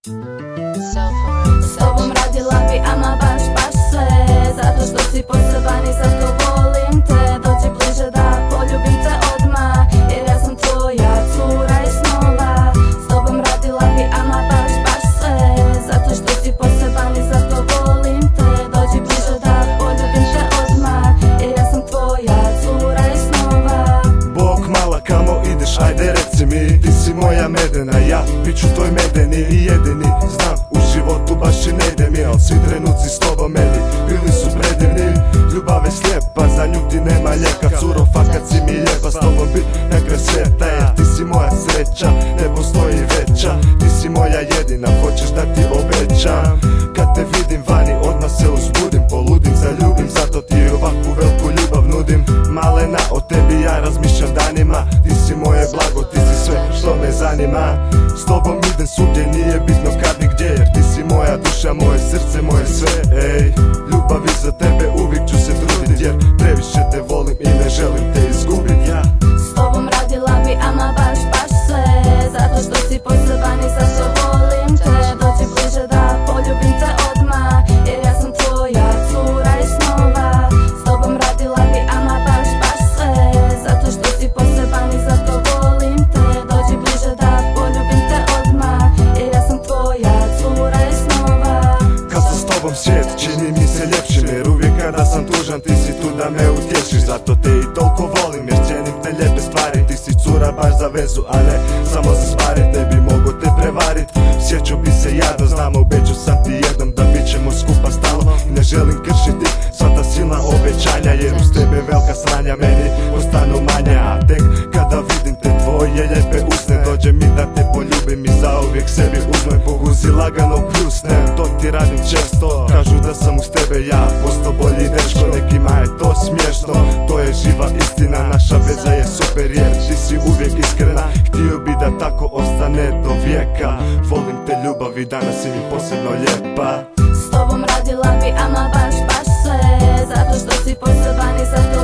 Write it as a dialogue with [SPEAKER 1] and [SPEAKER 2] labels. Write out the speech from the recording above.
[SPEAKER 1] S tobom radila bi ama baš sve, zato što si poseban i zato volim te. Dođi bliže da poljubim te odmah, jer ja sam tvoja cura iz snova. S tobom radila bi ama baš sve, zato što si poseban i zato volim te. Dođi bliže da poljubim te odmah, jer ja sam tvoja cura iz snova.
[SPEAKER 2] Bog mala, kamo ideš, ajde reci mi. Ti si moja medena, ja bit ću tvoj medeni i jedini. Znam, u životu baš i ne ide mi, al svi trenuci s tobom meni bili su predivni. Ljubav je slijepa, za nju ti nema lijeka. Curo, fakat si mi lijepa, s tobom bit na kraj svijeta. Jer ti si moja sreća, ne postoji veća. Ti si moja jedina, hoćeš da ti obećam. Kad te vidim vani, odmah se uzbudim, poludim, zaljubim, zato ti ovakvu veliku ljubav nudim. Malena, o tebi ja razmišljam danima. Ti si moje blago, ti si sve što me zanima. S tobom idem svugdje, nije bitno kad ni gdje, jer ti si moja duša, moje srce, moje sve. Ej, ljubavi za tebe uvijek ću se trudit, jer previše te volim i ne želim te izgubit, ja.
[SPEAKER 1] S tobom radila bi ama baš sve, zato što si poseban i zato volim te. Dođi bliže da poljubim te odmah, jer ja sam tvoja cura iz snova. S tobom radila bi ama baš sve, zato što si poseban i zato volim te. Dođi bliže da poljubim te odmah, jer ja sam tvoja cura iz snova.
[SPEAKER 2] Kad sam s tobom svijet čini mi se ljepšim, jer uvijek kada sam tužan ti si tu da me utješiš. Zato te i toliko volim, jer cijenim te lijepe stvari. Ti si cura baš za vezu, a ne samo za sparit. Ne bi mogo te prevarit, sjećao bi se jadno. Znam, obećao sam ti jednom da bit ćemo skupa stalno. I ne želim kršiti sva ta silna obećanja, jer uz tebe velika sranja meni ostanu manja. A tek kada vidim te tvoje lijepe usne, dođe mi da te poljubim i zauvijek sebi uzmem. Poguzi lagano pljusnem, to ti radim često. Kažu da sam uz tebe ja postao bolji dečko. Nekima je to smiješno, to je živa istina. Naša veza je super jer ti si uvijek iskrena. Htio bi da tako ostane do vijeka. Volim te ljubavi, danas si mi posebno lijepa.
[SPEAKER 1] S tobom radila bi ama baš sve, zato što si poseban i zato